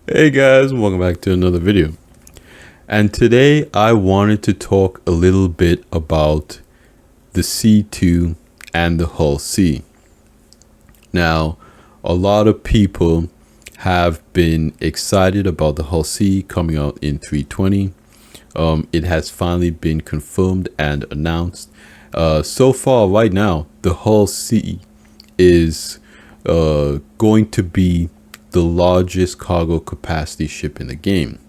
Hey guys, welcome back to another video. And today I wanted to talk a little bit about the C2 and the Hull C. Now, a lot of people have been excited about the Hull C coming out in 320. It has finally been confirmed and announced. So far, right now, the Hull C is going to be the largest cargo capacity ship in the game.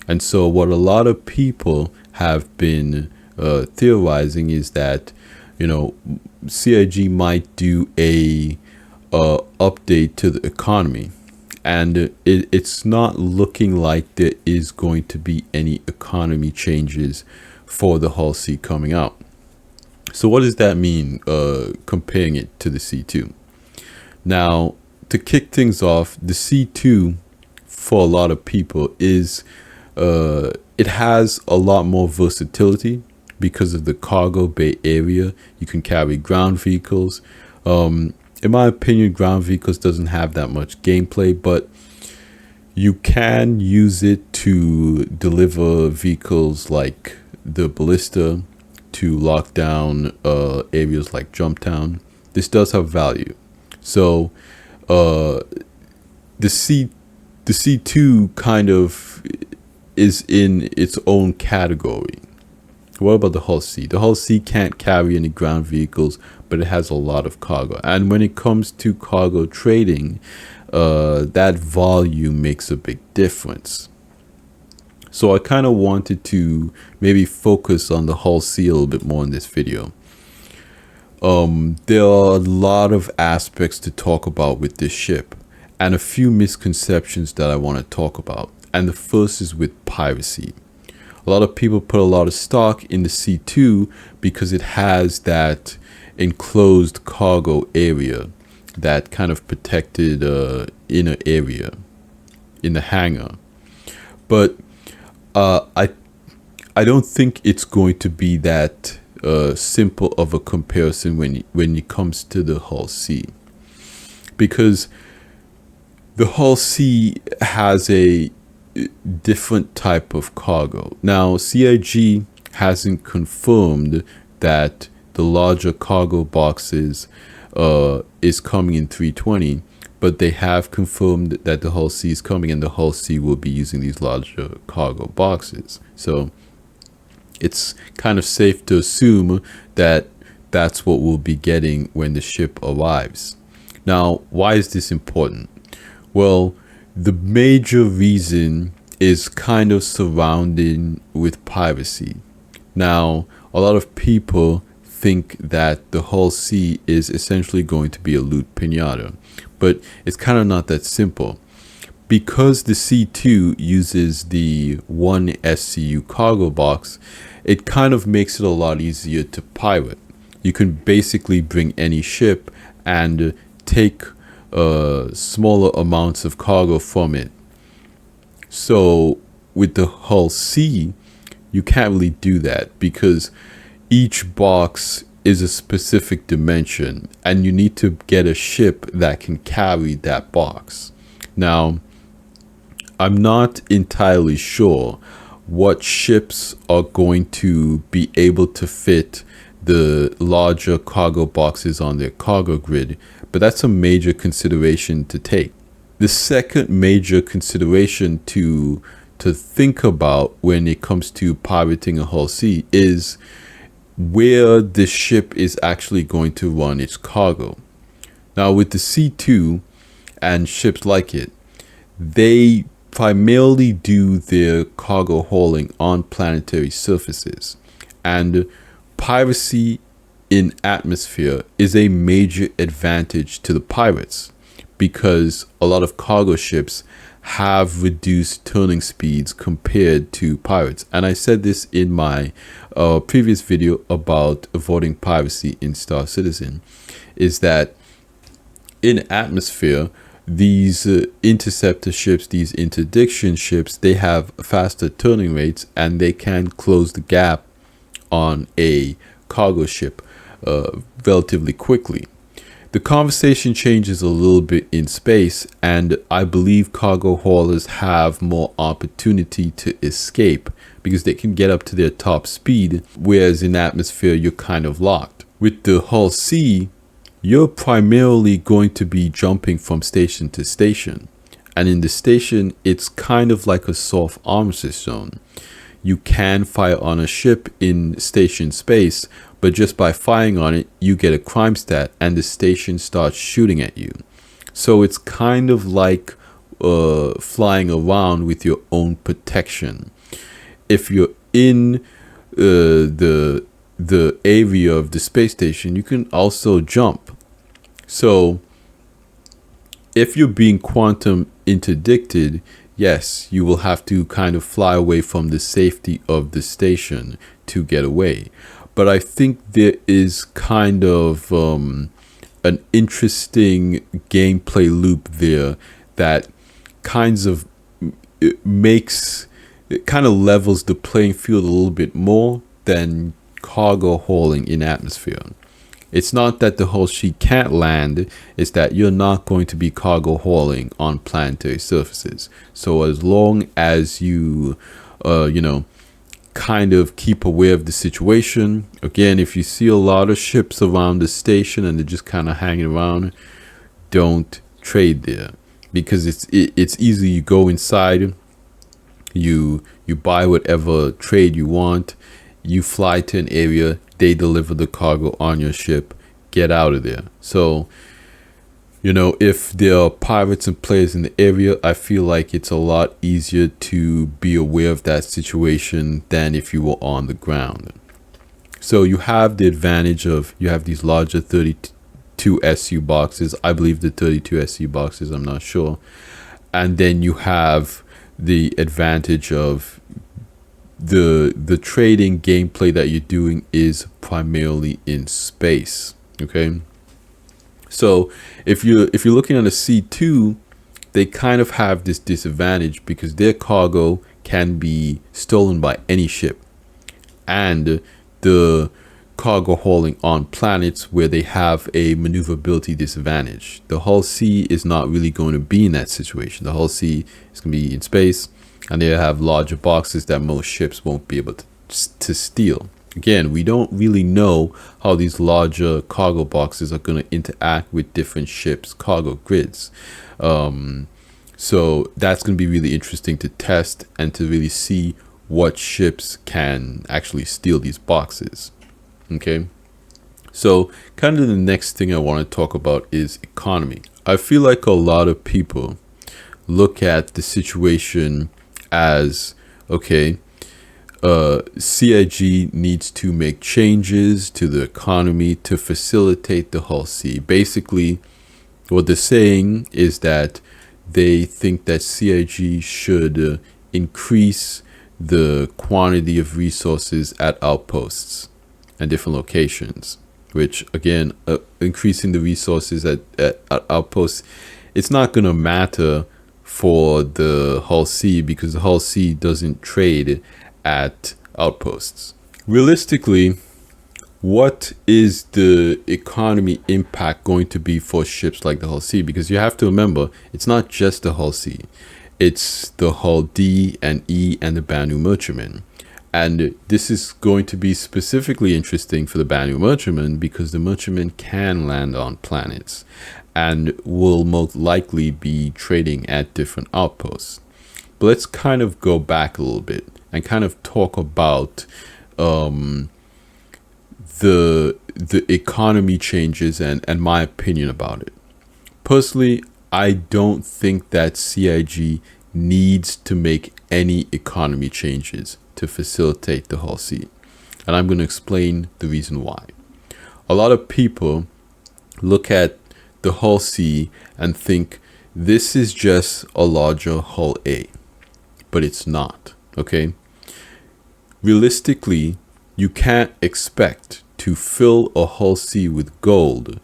And so what a lot of people have been theorizing is that, CIG might do a update to the economy. And it's not looking like there is going to be any economy changes for the Hull C coming out. So what does that mean, comparing it to the C2? Now, to kick things off, the C2 for a lot of people is it has a lot more versatility because of the cargo bay area. You can carry ground vehicles. In my opinion, ground vehicles doesn't have that much gameplay, but you can use it to deliver vehicles like the ballista, to lock down areas like Jumptown. This does have value. So the C2 kind of is in its own category. What about the Hull C? The Hull C can't carry any ground vehicles, but it has a lot of cargo. And when it comes to cargo trading, that volume makes a big difference. So I kind of wanted to maybe focus on the Hull C a little bit more in this video. There are a lot of aspects to talk about with this ship, and a few misconceptions that I want to talk about. And the first is with piracy. A lot of people put a lot of stock in the C2 because it has that enclosed cargo area, that kind of protected inner area in the hangar. But I don't think it's going to be that simple of a comparison when it comes to the Hull C, because the Hull C has a different type of cargo. Now, CIG hasn't confirmed that the larger cargo boxes is coming in 320, but they have confirmed that the Hull C is coming, and the Hull C will be using these larger cargo boxes. So it's kind of safe to assume that that's what we'll be getting when the ship arrives. Now, why is this important? Well, the major reason is kind of surrounding with piracy. Now, a lot of people think that the Hull C is essentially going to be a loot pinata, but it's kind of not that simple. Because the C2 uses the one SCU cargo box, it kind of makes it a lot easier to pirate. You can basically bring any ship and take smaller amounts of cargo from it. So with the Hull C, you can't really do that because each box is a specific dimension, and you need to get a ship that can carry that box. Now, I'm not entirely sure what ships are going to be able to fit the larger cargo boxes on their cargo grid, but that's a major consideration to take. The second major consideration to think about when it comes to pirating a Hull C is where the ship is actually going to run its cargo. Now, with the C2 and ships like it, they primarily do their cargo hauling on planetary surfaces, and piracy in atmosphere is a major advantage to the pirates because a lot of cargo ships have reduced turning speeds compared to pirates. And I said this in my previous video about avoiding piracy in Star Citizen, is that in atmosphere, these interceptor ships, these interdiction ships, they have faster turning rates, and they can close the gap on a cargo ship relatively quickly. The conversation changes a little bit in space, and I believe cargo haulers have more opportunity to escape because they can get up to their top speed, whereas in atmosphere, you're kind of locked. With the hull C, you're primarily going to be jumping from station to station. And in the station, it's kind of like a soft armistice zone. You can fire on a ship in station space, but just by firing on it, you get a crime stat and the station starts shooting at you. So it's kind of like flying around with your own protection. If you're in the area of the space station, you can also jump. So if you're being quantum interdicted, yes, you will have to kind of fly away from the safety of the station to get away. But I think there is kind of an interesting gameplay loop there that kind of levels the playing field a little bit more than cargo hauling in atmosphere. It's not that the whole sheet can't land, it's that you're not going to be cargo hauling on planetary surfaces. So as long as you, kind of keep aware of the situation. Again, if you see a lot of ships around the station and they're just kind of hanging around, don't trade there, because it's easy. You go inside, you buy whatever trade you want, you fly to an area, they deliver the cargo on your ship, get out of there. So, if there are pirates and players in the area, I feel like it's a lot easier to be aware of that situation than if you were on the ground. So you have the advantage of, you have these larger 32 SU boxes. I believe the 32 SU boxes, I'm not sure. And then you have the advantage of the trading gameplay that you're doing is primarily in space. Okay, so if you're looking at a C2, they kind of have this disadvantage because their cargo can be stolen by any ship, and the cargo hauling on planets where they have a maneuverability disadvantage. The hull C is not really going to be in that situation. The hull C is going to be in space, and they have larger boxes that most ships won't be able to steal. Again, we don't really know how these larger cargo boxes are going to interact with different ships' cargo grids. So that's going to be really interesting to test and to really see what ships can actually steal these boxes. Okay, so kind of the next thing I want to talk about is economy. I feel like a lot of people look at the situation as, okay, CIG needs to make changes to the economy to facilitate the hull C. Basically, what they're saying is that they think that CIG should increase the quantity of resources at outposts and different locations, which again, increasing the resources at outposts, it's not going to matter for the hull C because the hull C doesn't trade at outposts. Realistically, what is the economy impact going to be for ships like the hull C? Because you have to remember, it's not just the hull C, it's the hull D and E and the Banu Merchantman. And this is going to be specifically interesting for the Banu Merchantman because the Merchantman can land on planets and will most likely be trading at different outposts. But let's kind of go back a little bit and kind of talk about the economy changes and my opinion about it. Personally, I don't think that CIG needs to make any economy changes to facilitate the hull C. And I'm going to explain the reason why. A lot of people look at the hull C and think this is just a larger hull A, but it's not. Okay, realistically, you can't expect to fill a hull C with gold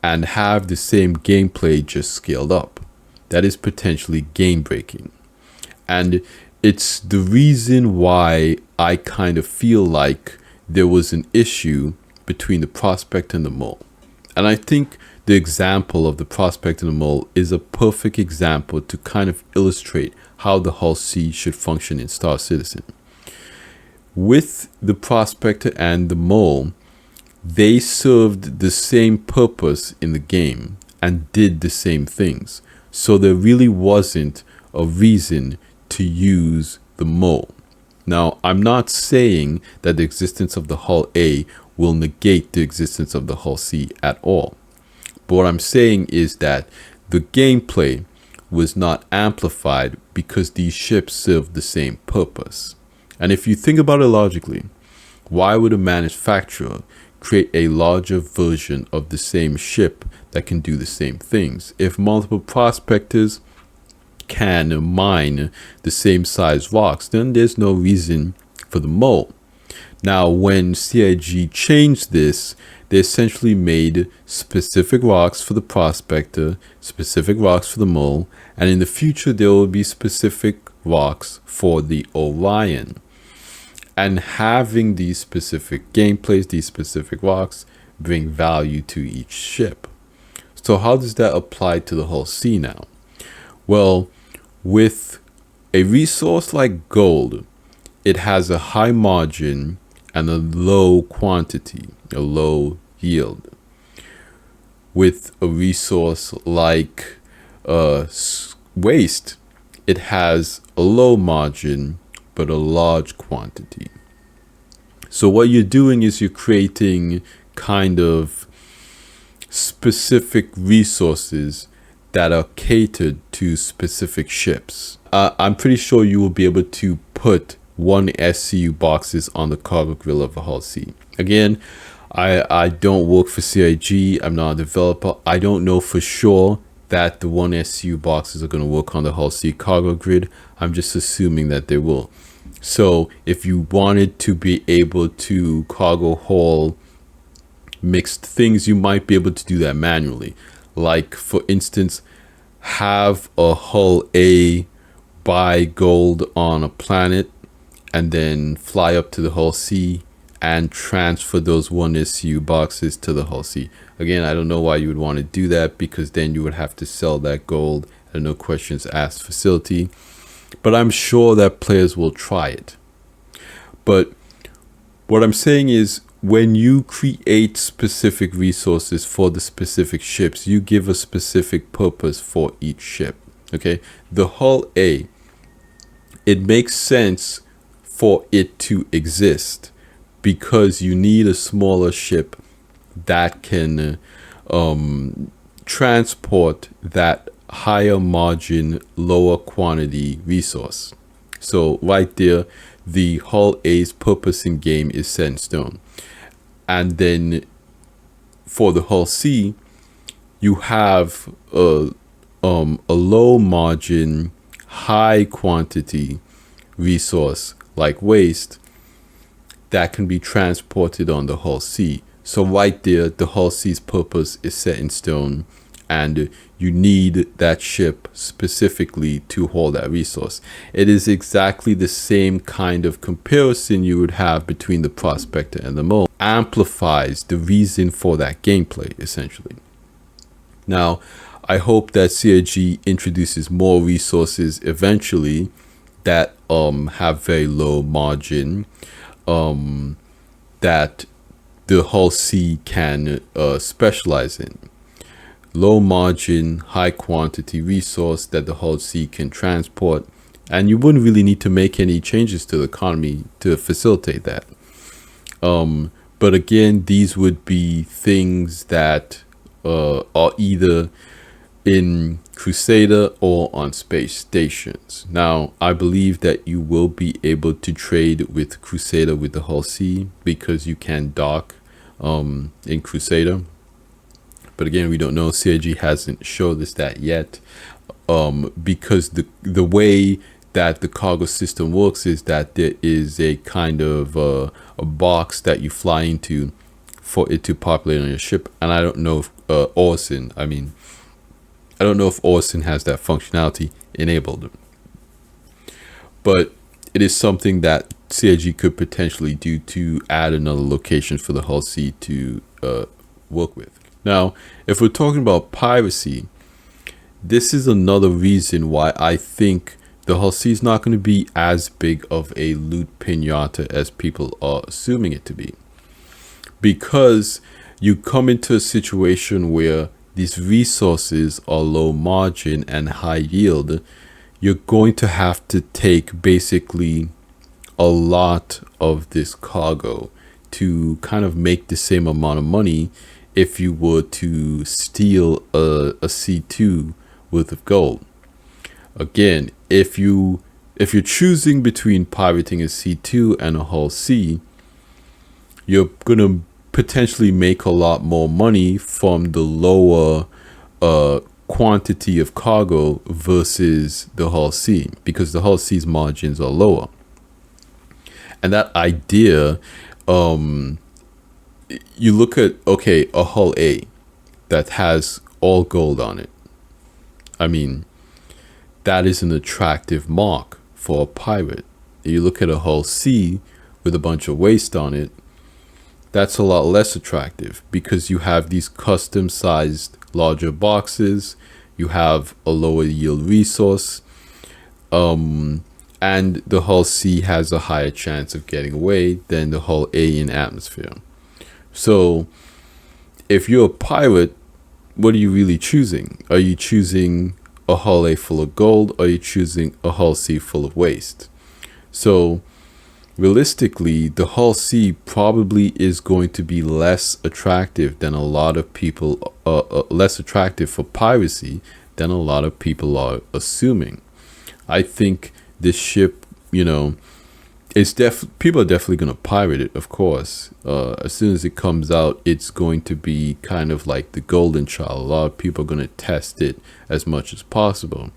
and have the same gameplay just scaled up. That is potentially game breaking, and it's the reason why I kind of feel like there was an issue between the prospect and the mole. And I think the example of the prospector and the mole is a perfect example to kind of illustrate how the Hull C should function in Star Citizen. With the prospector and the mole, they served the same purpose in the game and did the same things. So there really wasn't a reason to use the mole. Now, I'm not saying that the existence of the Hull A will negate the existence of the Hull C at all. But what I'm saying is that the gameplay was not amplified because these ships served the same purpose. And if you think about it logically, why would a manufacturer create a larger version of the same ship that can do the same things? If multiple prospectors can mine the same size rocks, then there's no reason for the mole. Now, when CIG changed this, they essentially made specific rocks for the prospector, specific rocks for the mole, and in the future there will be specific rocks for the Orion. And having these specific gameplays, these specific rocks, bring value to each ship. So how does that apply to the Hull C now? Well, with a resource like gold, it has a high margin and a low quantity, a low yield. With a resource like waste, it has a low margin but a large quantity. So what you're doing is you're creating kind of specific resources that are catered to specific ships. I'm pretty sure you will be able to put 1 SCU boxes on the cargo grill of a Hull C. Again, I don't work for CIG. I'm not a developer. I don't know for sure that the 1 SCU boxes are going to work on the Hull C cargo grid. I'm just assuming that they will. So if you wanted to be able to cargo haul mixed things, you might be able to do that manually. Like, for instance, have a Hull A buy gold on a planet and then fly up to the Hull C and transfer those 1 SCU boxes to the Hull C. Again, I don't know why you would want to do that, because then you would have to sell that gold at a no questions asked facility. But I'm sure that players will try it. But what I'm saying is, when you create specific resources for the specific ships, you give a specific purpose for each ship. Okay, the Hull A, it makes sense for it to exist because you need a smaller ship that can transport that higher margin, lower quantity resource. So right there, the Hull A's purpose in game is set in stone. And then for the Hull C, you have a low margin, high quantity resource like waste that can be transported on the Hull C. So right there, the Hull C's purpose is set in stone, and you need that ship specifically to haul that resource. It is exactly the same kind of comparison you would have between the prospector and the mole. Amplifies the reason for that gameplay, essentially. Now, I hope that CIG introduces more resources eventually that have very low margin, that the Hull C can specialize in. Low margin, high quantity resource that the Hull C can transport, and you wouldn't really need to make any changes to the economy to facilitate that. But again, these would be things that are either in Crusader or on space stations. Now, I believe that you will be able to trade with Crusader with the Hull C because you can dock in Crusader. But again, we don't know. CIG hasn't showed us that yet, because the way that the cargo system works is that there is a kind of a box that you fly into for it to populate on your ship. And I don't know if Orson has that functionality enabled. But it is something that CIG could potentially do to add another location for the Hull C to work with. Now, if we're talking about piracy, this is another reason why I think the Hull C is not going to be as big of a loot pinata as people are assuming it to be. Because you come into a situation where these resources are low margin and high yield, you're going to have to take basically a lot of this cargo to kind of make the same amount of money if you were to steal a C2 worth of gold. Again, if you're choosing between pirating a C2 and a Hull C, you're gonna potentially make a lot more money from the lower quantity of cargo versus the Hull C, because the Hull C's margins are lower. And that idea, you look at, okay, a Hull A that has all gold on it. I mean, that is an attractive mark for a pirate. You look at a Hull C with a bunch of waste on it, that's a lot less attractive because you have these custom sized larger boxes, you have a lower yield resource, and the Hull C has a higher chance of getting away than the Hull A in atmosphere. So if you're a pirate, what are you really choosing? Are you choosing a Hull A full of gold, or are you choosing a Hull C full of waste? So realistically, the Hull C probably is going to be less attractive than a lot of people, less attractive for piracy than a lot of people are assuming. I think this ship, it's people are definitely going to pirate it, of course. As soon as it comes out, it's going to be kind of like the golden child. A lot of people are going to test it as much as possible.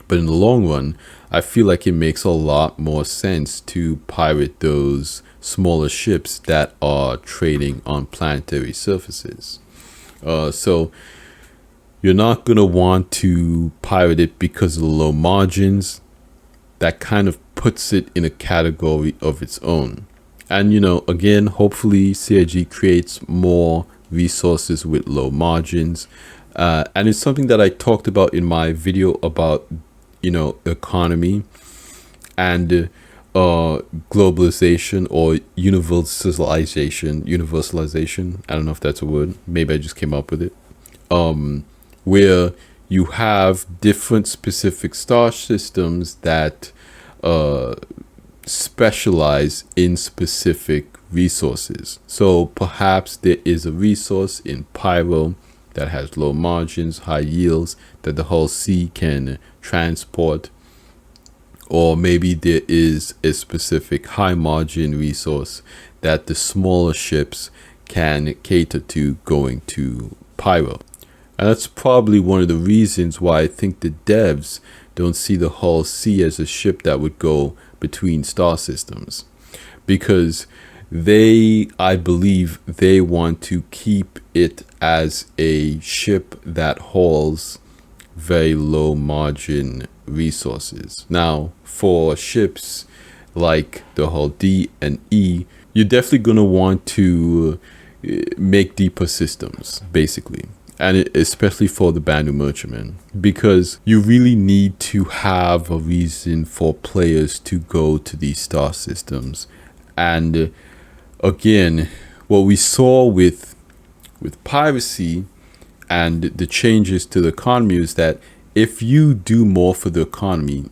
But in the long run, I feel like it makes a lot more sense to pirate those smaller ships that are trading on planetary surfaces. So you're not going to want to pirate it because of the low margins. That kind of puts it in a category of its own. And, again, hopefully CIG creates more resources with low margins. And it's something that I talked about in my video about, economy and globalization or universalization. I don't know if that's a word. Maybe I just came up with it. Where you have different specific star systems that specialize in specific resources. So perhaps there is a resource in Pyro that has low margins, high yields, that the Hull C can transport. Or maybe there is a specific high margin resource that the smaller ships can cater to going to Pyro. And that's probably one of the reasons why I think the devs don't see the Hull C as a ship that would go between star systems. Because I believe they want to keep it as a ship that hauls very low margin resources. Now, for ships like the Hull D and E, you're definitely going to want to make deeper systems, basically. And especially for the Banu Merchantman, because you really need to have a reason for players to go to these star systems. And again, what we saw with piracy and the changes to the economy is that if you do more for the economy,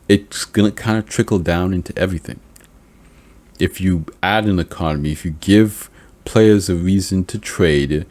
it's going to kind of trickle down into everything. If you add an economy, if you give players a reason to trade,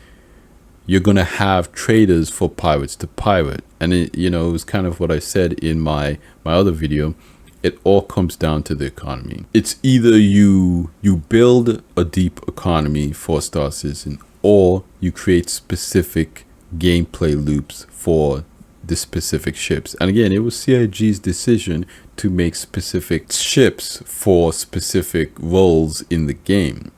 you're going to have traders for pirates to pirate. And it was kind of what I said in my other video. It all comes down to the economy. It's either you build a deep economy for Star Citizen, or you create specific gameplay loops for the specific ships. And again, it was CIG's decision to make specific ships for specific roles in the game.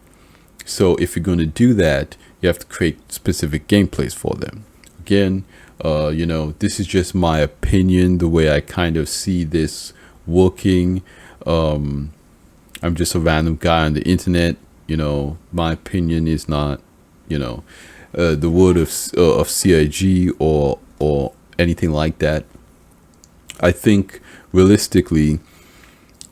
So if you're going to do that, you have to create specific gameplays for them. Again, this is just my opinion, the way I kind of see this working. I'm just a random guy on the internet. My opinion is not, the word of CIG or anything like that. I think realistically,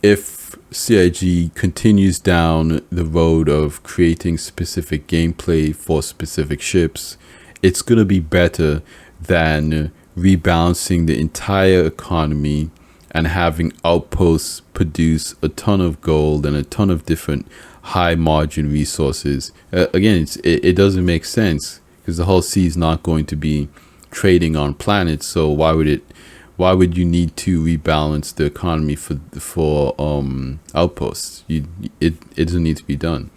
if CIG continues down the road of creating specific gameplay for specific ships, it's going to be better than rebalancing the entire economy and having outposts produce a ton of gold and a ton of different high margin resources. Again, it doesn't make sense because the whole sea is not going to be trading on planets. So why would you need to rebalance the economy for outposts? It doesn't need to be done.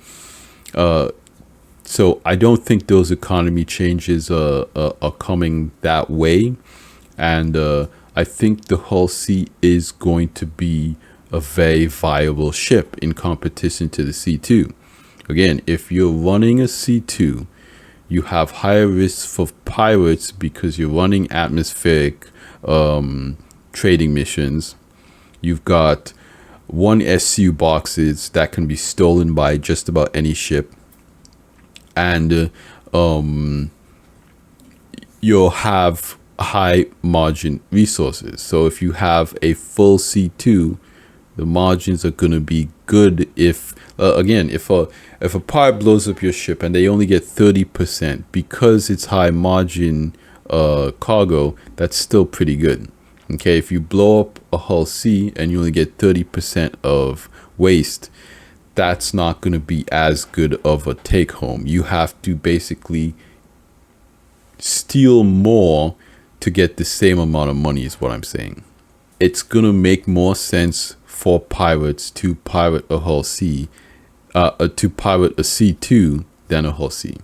So I don't think those economy changes are coming that way, and I think the Hull C is going to be a very viable ship in competition to the C2. Again, if you're running a C2, you have higher risks for pirates because you're running atmospheric trading missions. You've got 1 SU boxes that can be stolen by just about any ship, and you'll have high margin resources. So if you have a full C2, the margins are going to be good. If again, if a pirate blows up your ship and they only get 30% because it's high margin cargo, that's still pretty good. Okay, if you blow up a Hull C and you only get 30% of waste, that's not going to be as good of a take home. You have to basically steal more to get the same amount of money, is what I'm saying. It's going to make more sense for pirates to pirate a Hull C, to pirate a C2 than a Hull C.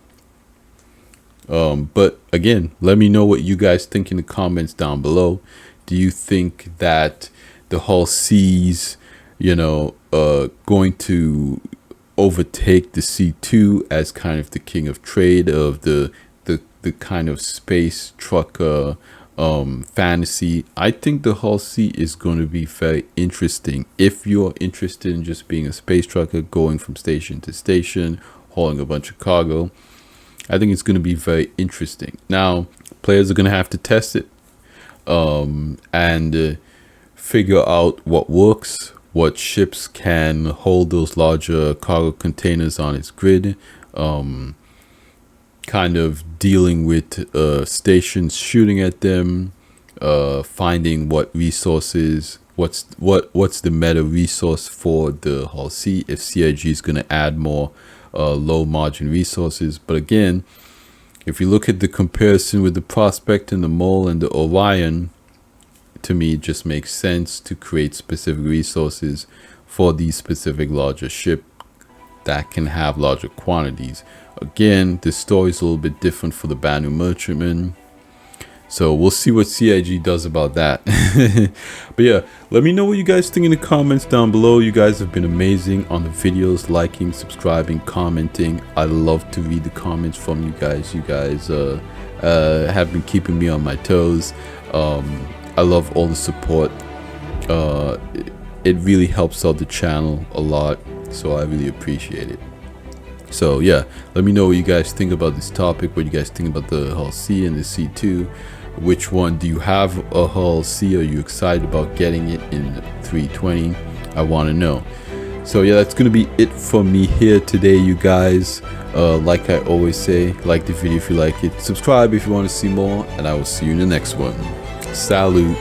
But again, let me know what you guys think in the comments down below. Do you think that the Hull C's, going to overtake the C2 as kind of the king of trade of the kind of space trucker fantasy? I think the Hull C is going to be very interesting if you're interested in just being a space trucker, going from station to station, hauling a bunch of cargo. I think it's going to be very interesting. Now, players are going to have to test it and figure out what works, what ships can hold those larger cargo containers on its grid, kind of dealing with stations shooting at them, finding what resources, what's the meta resource for the Hull C, if CIG is going to add more low margin resources. But again, if you look at the comparison with the Prospect and the Mole and the Orion, to me it just makes sense to create specific resources for these specific larger ship that can have larger quantities. Again, this story is a little bit different for the Banu Merchantman, so we'll see what CIG does about that. But yeah, let me know what you guys think in the comments down below. You guys have been amazing on the videos, liking, subscribing, commenting. I love to read the comments from you guys. You guys have been keeping me on my toes. I love all the support. It really helps out the channel a lot, so I really appreciate it. So yeah, let me know what you guys think about this topic, what you guys think about the Hull C and the C2. Which one do you have a Hull C? Are you excited about getting it in 320? I want to know. So yeah, that's gonna be it for me here today, you guys. Like I always say, like the video if you like it, subscribe if you want to see more, and I will see you in the next one. Salute.